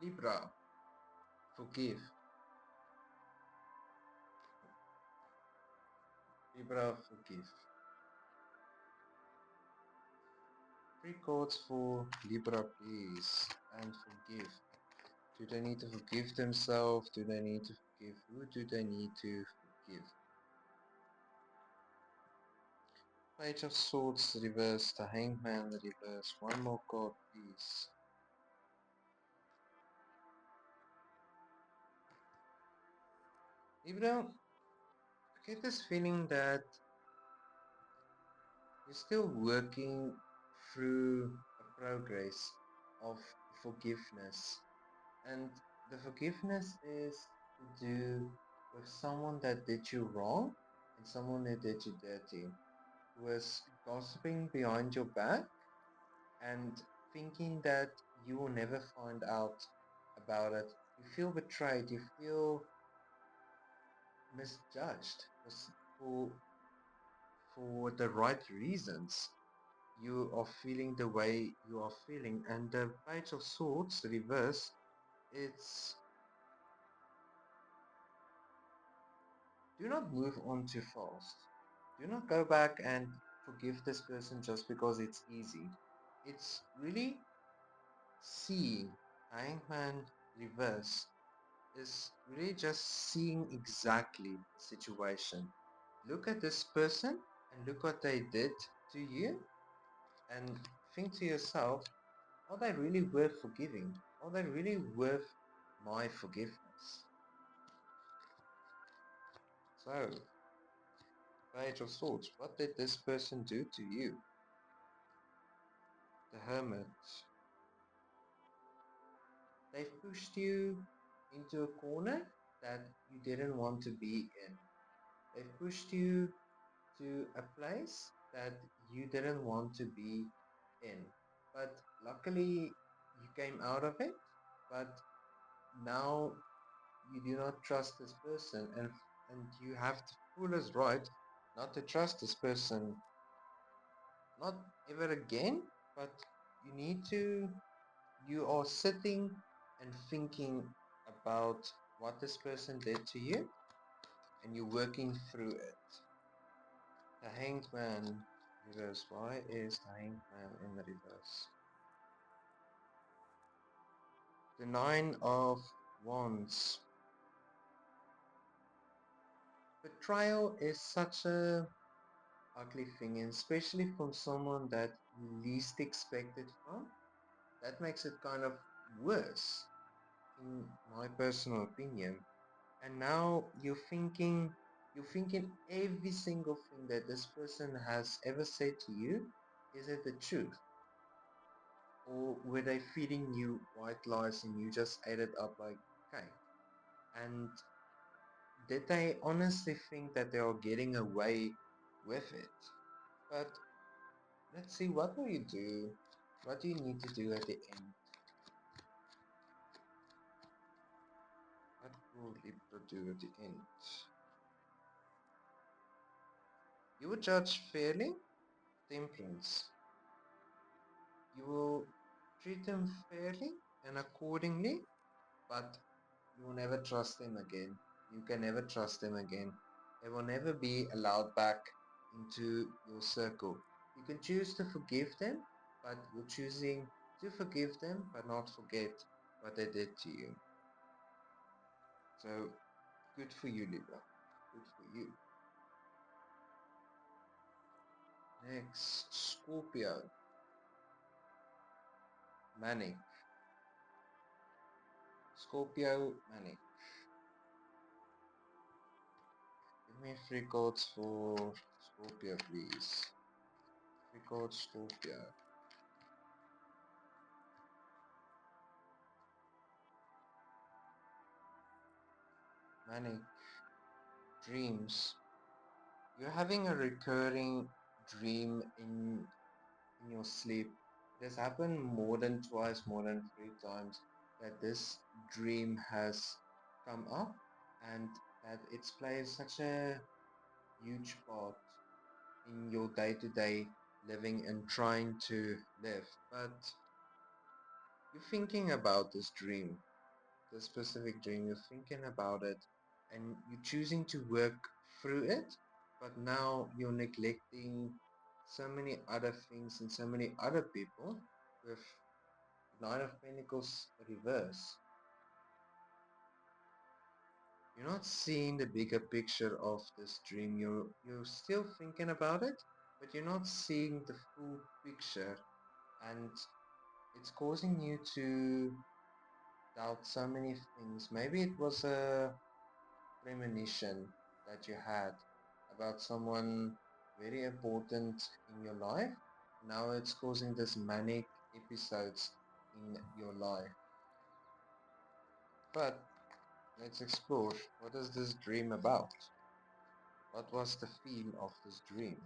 Libra, forgive. Libra, forgive. 3 cards for Libra, please. And forgive. Do they need to forgive themselves? Do they need to forgive? Who do they need to forgive? Page of Swords reverse, the Hangman reverse. One more card, please. Libra, I get this feeling that you're still working through a progress of forgiveness. And the forgiveness is to do with someone that did you wrong and someone that did you dirty, who was gossiping behind your back and thinking that you will never find out about it. You feel betrayed, you feel misjudged for the right reasons. You are feeling the way you are feeling, and the Page of Swords reverse, it's do not move on too fast. Do not go back and forgive this person just because it's easy. It's really seeing Hangman reverse is really just seeing exactly the situation. Look at this person and look what they did to you and think to yourself, are they really worth forgiving? Are they really worth my forgiveness? So, Page of Swords, what did this person do to you? The Hermit. They've pushed you into a corner that you didn't want to be in. They've pushed you to a place that you didn't want to be in. But luckily you came out of it, but now you do not trust this person, and you have the fool's right not to trust this person, not ever again, but you are sitting and thinking about what this person did to you, and you're working through it. The Hanged Man reverse. Why is the Hanged Man in the reverse? The Nine of Wands. Betrayal is such a ugly thing, and especially from someone that you least expected from. That makes it kind of worse, in my personal opinion. And now you're thinking every single thing that this person has ever said to you, is it the truth? Or were they feeding you white lies and you just ate it up like cake? And did they honestly think that they are getting away with it? But let's see, what will you do? What do you need to do at the end? What will Libra do at the end? You will judge fairly, Temperance. You will treat them fairly and accordingly, but you will never trust them again. You can never trust them again. They will never be allowed back into your circle. You can choose to forgive them, but you're choosing to forgive them but not forget what they did to you. So, good for you, Libra. Good for you. Next, Scorpio. Manic. Scorpio, Manic. Give me 3 cards for Scorpio, please. 3 cards, Scorpio. Manic. Dreams. You're having a recurring dream in your sleep. It has happened more than twice, more than 3 times that this dream has come up, and that it's played such a huge part in your day-to-day living and trying to live. But you're thinking about this dream. this specific dream, you're thinking about it, and you're choosing to work through it, but now you're neglecting so many other things and so many other people with Nine of Pentacles reverse. You're not seeing the bigger picture of this dream. You're still thinking about it, but you're not seeing the full picture, and it's causing you to doubt so many things. Maybe it was a premonition that you had about someone very important in your life. Now it's causing this manic episodes in your life. But let's explore, what is this dream about? What was the theme of this dream?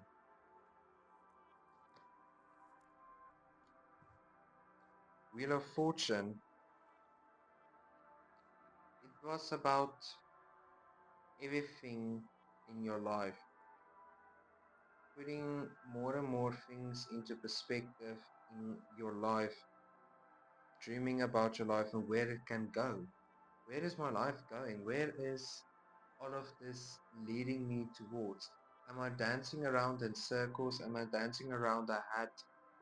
Wheel of Fortune. It was about everything in your life, putting more and more things into perspective in your life, dreaming about your life and where it can go. Where is my life going? Where is all of this leading me towards? Am I dancing around in circles? Am I dancing around a hat,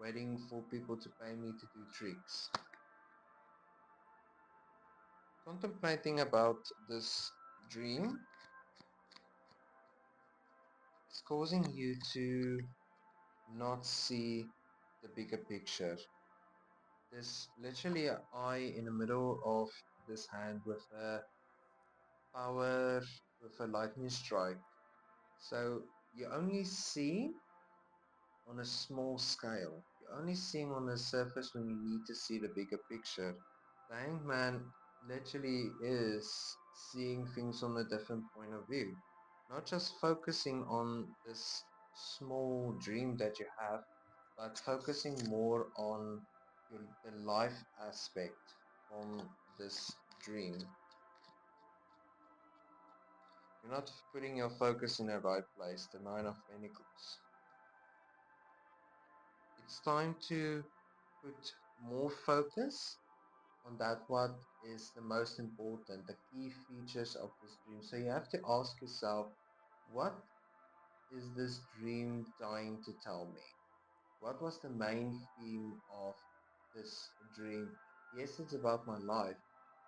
waiting for people to pay me to do tricks? Contemplating about this dream is causing you to not see the bigger picture. There's literally an eye in the middle of this hand with a power, with a lightning strike. So you only see on a small scale. You're only seeing on the surface when you need to see the bigger picture. The Hanged Man literally is seeing things from a different point of view. Not just focusing on this small dream that you have, but focusing more on the life aspect from this dream. You're not putting your focus in the right place, the Nine of Pentacles. It's time to put more focus on that what is the most important, the key features of this dream. So you have to ask yourself, what is this dream trying to tell me? What was the main theme of this dream? Yes, it's about my life.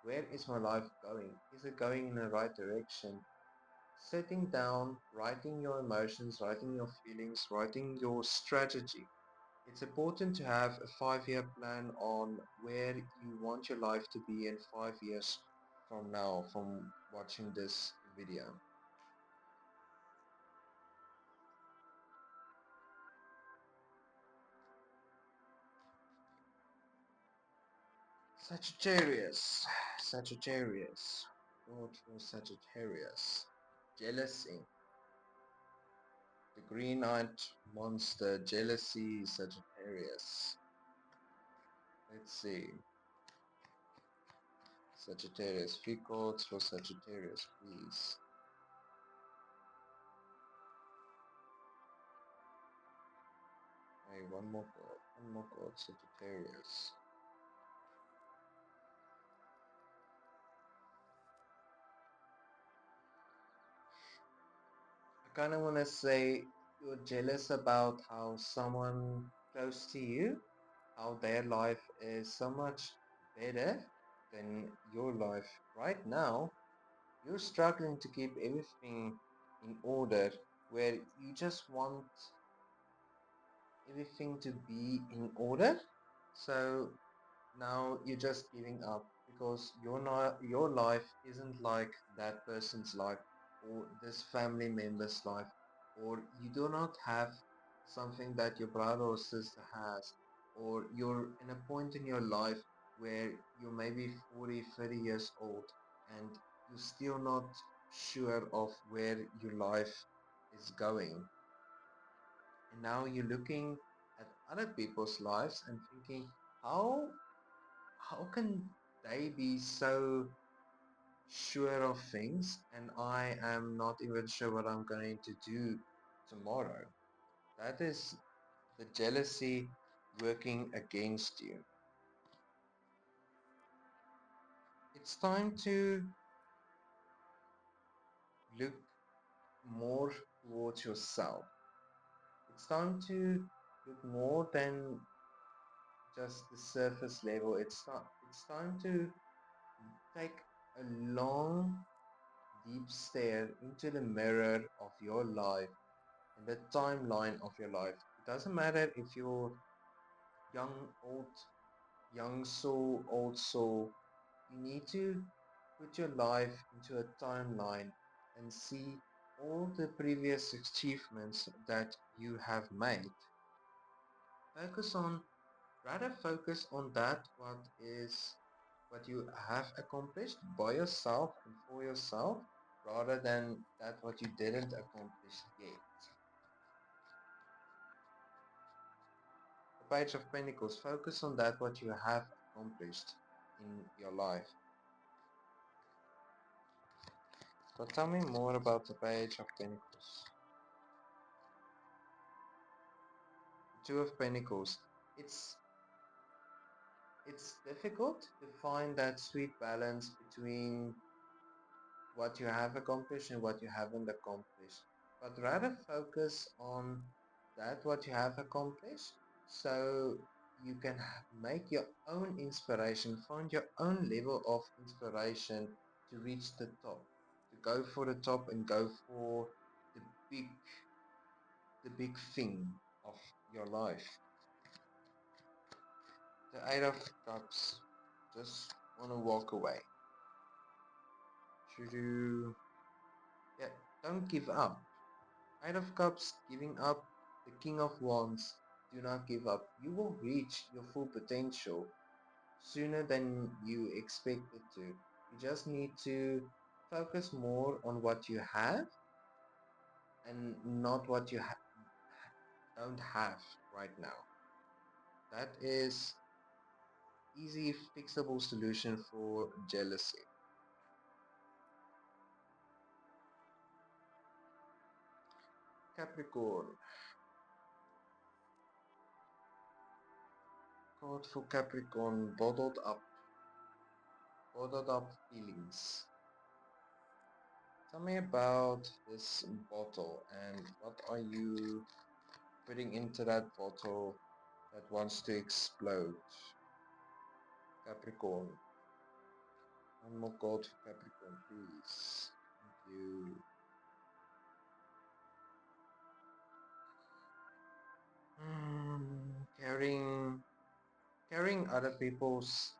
Where is my life going? Is it going in the right direction? Sitting down, writing your emotions, writing your feelings, writing your strategy. It's important to have a 5-year plan on where you want your life to be in 5 years from now, from watching this video. Sagittarius. Sagittarius. Lord for Sagittarius. Jealousy. The green-eyed monster. Jealousy. Sagittarius. Let's see. Sagittarius. 3 cards for Sagittarius, please. Hey, one more card. One more card, Sagittarius. I kind of want to say you're jealous about how someone close to you, how their life is so much better than your life. Right now, you're struggling to keep everything in order, where you just want everything to be in order. So now you're just giving up because your life isn't like that person's life or this family member's life, or you do not have something that your brother or sister has, or you're in a point in your life where you're maybe 40, 30 years old and you're still not sure of where your life is going. And now you're looking at other people's lives and thinking, how can they be so sure of things and I am not even sure what I'm going to do tomorrow? That is the jealousy working against you. it's time to look more towards yourself. It's time to look more than just the surface level. It's time to take a long, deep stare into the mirror of your life and the timeline of your life. It doesn't matter if you're young, old, young soul, old soul. You need to put your life into a timeline and see all the previous achievements that you have made. Focus on, rather focus on that what you have accomplished by yourself and for yourself, rather than that what you didn't accomplish yet. The Page of Pentacles, focus on that what you have accomplished in your life. So tell me more about the Page of Pentacles. Two of Pentacles. It's difficult to find that sweet balance between what you have accomplished and what you haven't accomplished, but rather focus on that what you have accomplished, so you can make your own inspiration, find your own level of inspiration to reach the top, to go for the top and go for the big the big thing of your life. The Eight of Cups, just want to walk away. Should you, yeah, don't give up. Eight of Cups, giving up. The King of Wands, do not give up. You will reach your full potential sooner than you expected to. You just need to focus more on what you have and not what you don't have right now. That is easy fixable solution for jealousy. Capricorn. Card for Capricorn, bottled up feelings. Tell me about this bottle and what are you putting into that bottle that wants to explode? Capricorn. One more card for Capricorn, please. Thank you. Carrying other people's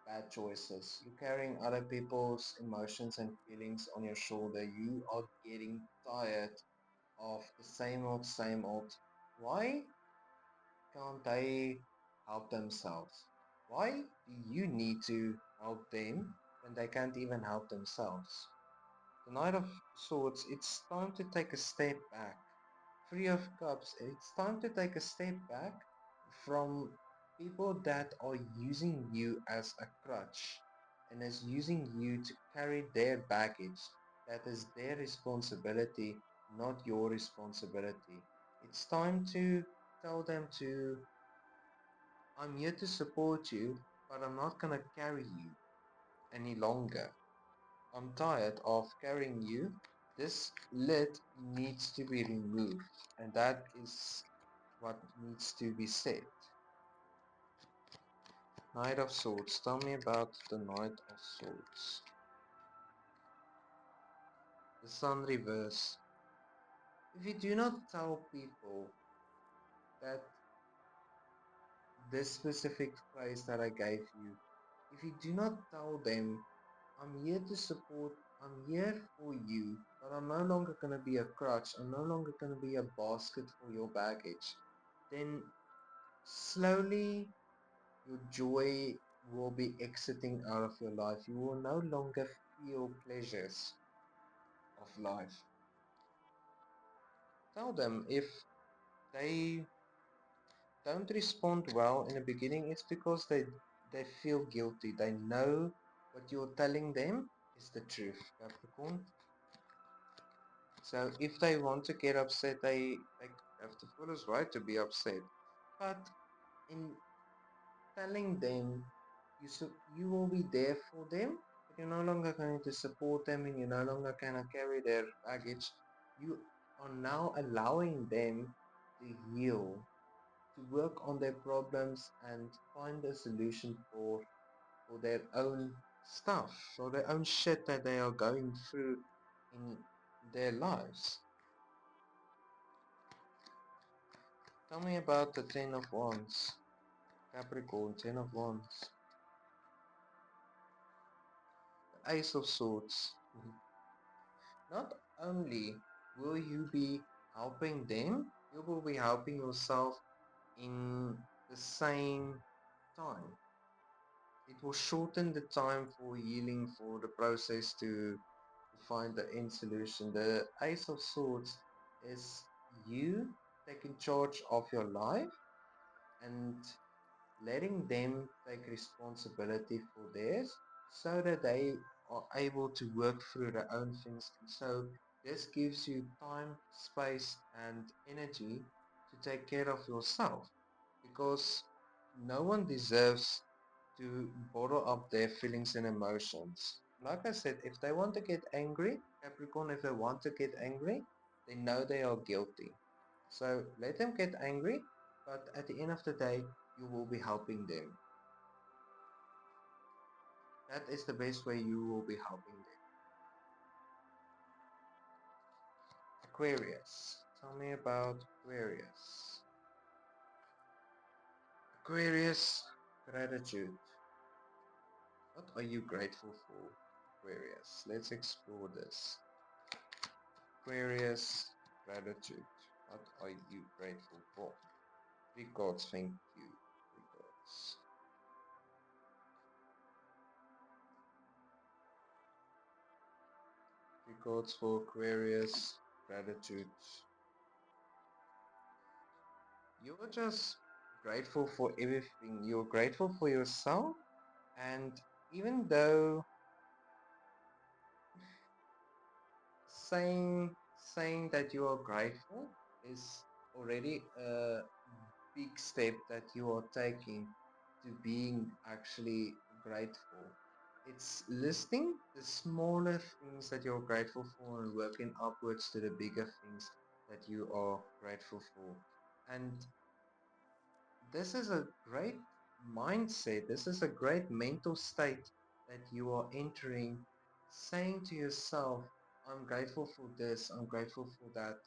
bad choices. You're carrying other people's emotions and feelings on your shoulder. You are getting tired of the same old, same old. Why can't they help themselves? Why do you need to help them when they can't even help themselves? The Knight of Swords, it's time to take a step back. Three of Cups, it's time to take a step back from people that are using you as a crutch and is using you to carry their baggage. That is their responsibility, not your responsibility. It's time to tell them to, I'm here to support you, but I'm not going to carry you any longer. I'm tired of carrying you. This lid needs to be removed, and that is what needs to be said. Knight of Swords. Tell me about the Knight of Swords. The Sun reverse. If you do not tell people that this specific phrase that I gave you, if you do not tell them, I'm here to support, I'm here for you, but I'm no longer going to be a crutch, I'm no longer going to be a basket for your baggage, then slowly your joy will be exiting out of your life. You will no longer feel pleasures of life. Tell them if they don't respond well in the beginning, it's because they feel guilty. They know what you're telling them is the truth, Capricorn. So if they want to get upset, they have the fullest right to be upset. But in telling them you will be there for them, but you're no longer going to support them and you're no longer going to carry their baggage. You are now allowing them to heal, to work on their problems and find a solution for their own stuff, for their own shit that they are going through in their lives. Tell me about the Ten of Wands. Capricorn, Ten of Wands. The Ace of Swords. Not only will you be helping them, you will be helping yourself in the same time. It will shorten the time for healing, for the process to find the end solution. The Ace of Swords is you taking charge of your life and letting them take responsibility for theirs so that they are able to work through their own things. And so this gives you time, space, and energy to take care of yourself, because no one deserves to bottle up their feelings and emotions. Like I said, if they want to get angry, Capricorn, if they want to get angry, they know they are guilty. So let them get angry, but at the end of the day, you will be helping them. That is the best way you will be helping them. Aquarius. Tell me about Aquarius. Aquarius, gratitude. What are you grateful for, Aquarius? Let's explore this. Aquarius, gratitude. What are you grateful for? Three cards, thank you. Three cards. Three cards for Aquarius, gratitude. You're just grateful for everything. You're grateful for yourself, and even though saying that you are grateful is already a big step that you are taking to being actually grateful. It's listing the smaller things that you're grateful for and working upwards to the bigger things that you are grateful for. And this is a great mindset. This is a great mental state that you are entering, saying to yourself, I'm grateful for this, I'm grateful for that.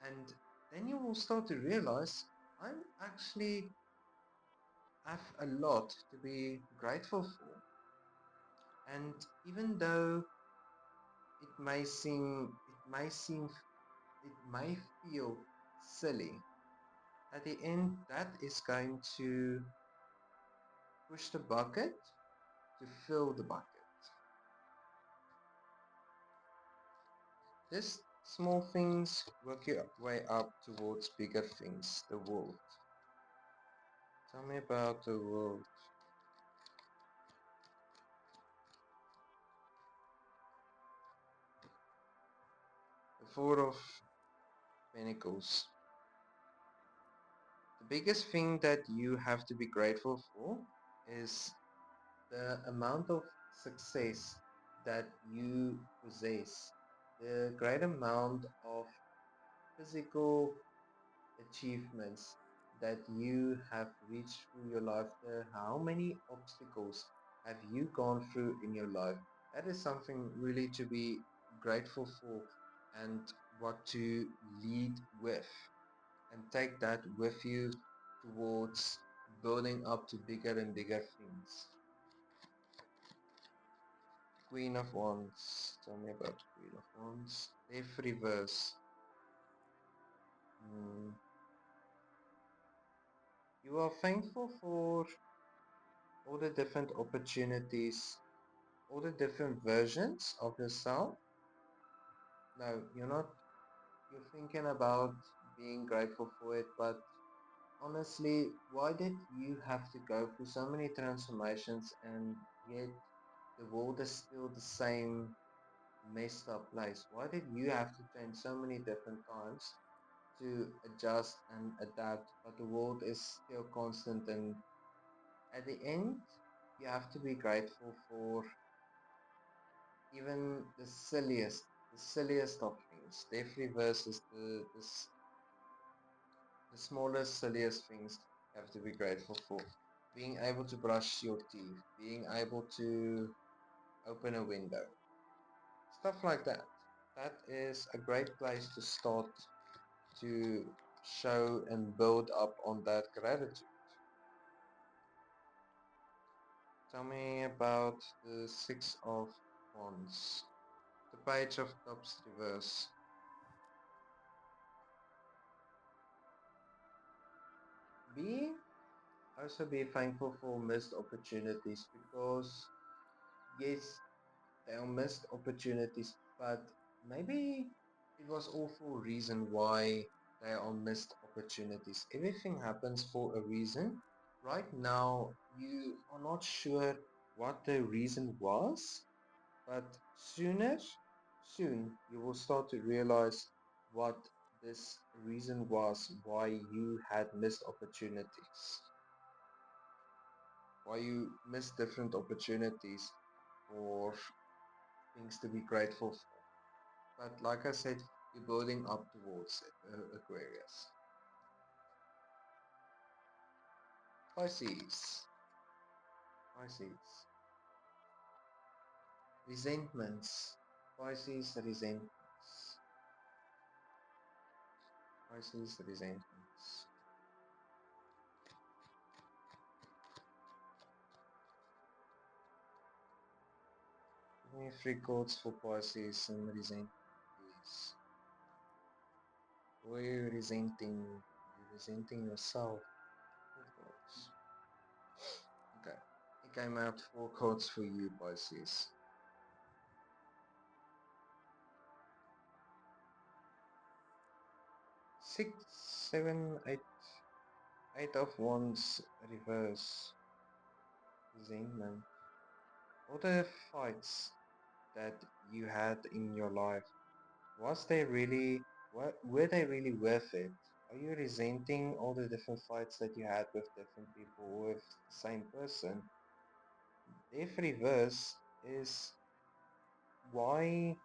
And then you will start to realize, I'm actually have a lot to be grateful for. And even though it may feel silly, at the end, that is going to push the bucket to fill the bucket. These small things work your way up towards bigger things, the world. Tell me about the world. The Four of Pentacles. The biggest thing that you have to be grateful for is the amount of success that you possess, the great amount of physical achievements that you have reached through your life. How many obstacles have you gone through in your life? That is something really to be grateful for and what to lead with, and take that with you towards building up to bigger and bigger things. Queen of Wands. Tell me about Queen of Wands. Death reverse. You are thankful for all the different opportunities, all the different versions of yourself. No, you're not. You're thinking about being grateful for it, but honestly, why did you have to go through so many transformations and yet the world is still the same messed up place? Why did you have to change so many different times to adjust and adapt, but the world is still constant, and at the end, you have to be grateful for even the silliest of things. Definitely versus the smallest, silliest things you have to be grateful for. Being able to brush your teeth, being able to open a window, stuff like that. That is a great place to start to show and build up on that gratitude. Tell me about the Six of Wands, the Page of Cups reverse. Be Also be thankful for missed opportunities, because yes, they are missed opportunities, but maybe it was all for a reason why they are missed opportunities. Everything happens for a reason. Right now, you are not sure what the reason was, but soon, you will start to realize what this reason was why you had missed opportunities, why you missed different opportunities for things to be grateful for. But like I said, you're building up towards it, Aquarius. Pisces. Pisces. Resentments. Pisces resentments. Pisces resentments. Give me three chords for Pisces and resentment, please. Who are you resenting? You're resenting yourself. Good chords. Okay. It came out four chords for you, Pisces. 6, 7, 8. 8 of Wands reverse. Resentment. All the fights that you had in your life, were they really worth it? Are you resenting all the different fights that you had with different people or with the same person? If reverse is, why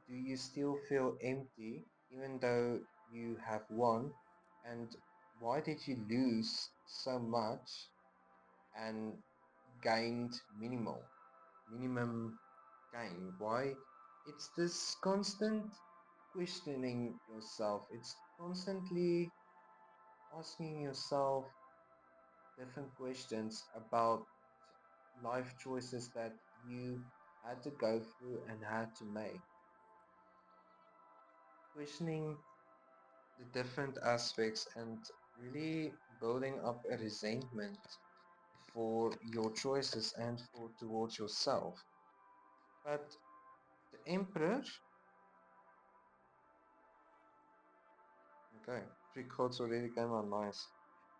do you still feel empty even though you have won? And why did you lose so much and gained minimum gain? Why? It's this constant questioning yourself. It's constantly asking yourself different questions about life choices that you had to go through and had to make. Questioning the different aspects and really building up a resentment for your choices and for towards yourself. But the Emperor, okay, three cards already came out, nice.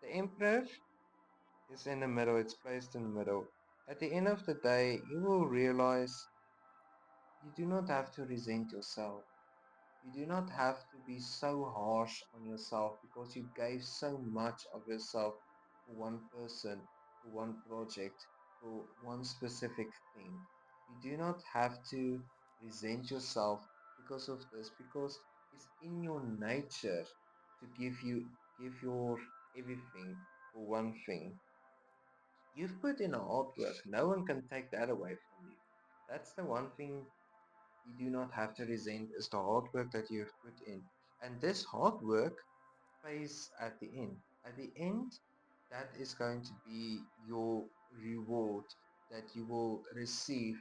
The Emperor is in the middle, it's placed in the middle. At the end of the day, you will realize you do not have to resent yourself. You do not have to be so harsh on yourself because you gave so much of yourself for one person, for one project, for one specific thing. You do not have to resent yourself because of this, because it's in your nature to give your everything for one thing. You've put in a hard work. No one can take that away from you. That's the one thing you do not have to resent, is the hard work that you've put in. And this hard work pays at the end. At the end, that is going to be your reward that you will receive.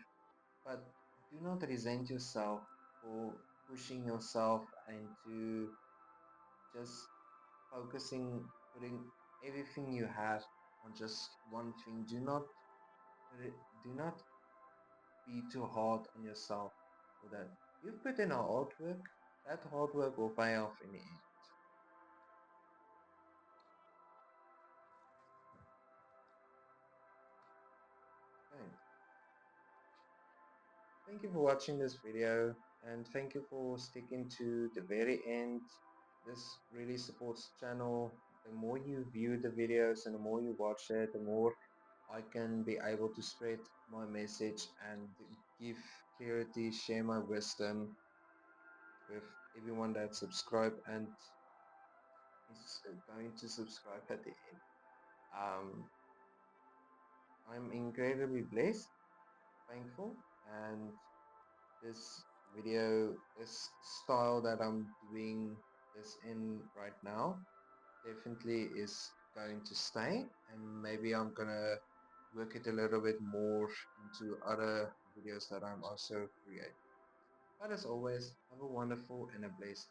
But do not resent yourself for pushing yourself into just putting everything you have on just one thing. Do not be too hard on yourself for that. You've put in a hard work, that hard work will pay off in the end. Okay. Thank you for watching this video, and thank you for sticking to the very end. This really supports the channel. The more you view the videos and the more you watch it, the more I can be able to spread my message and give clarity, share my wisdom with everyone that subscribed and is going to subscribe at the end. I'm incredibly blessed, thankful, and this video, this style that I'm doing this in right now definitely is going to stay, and maybe I'm gonna work it a little bit more into other videos that I'm also creating. But as always, have a wonderful and a blessed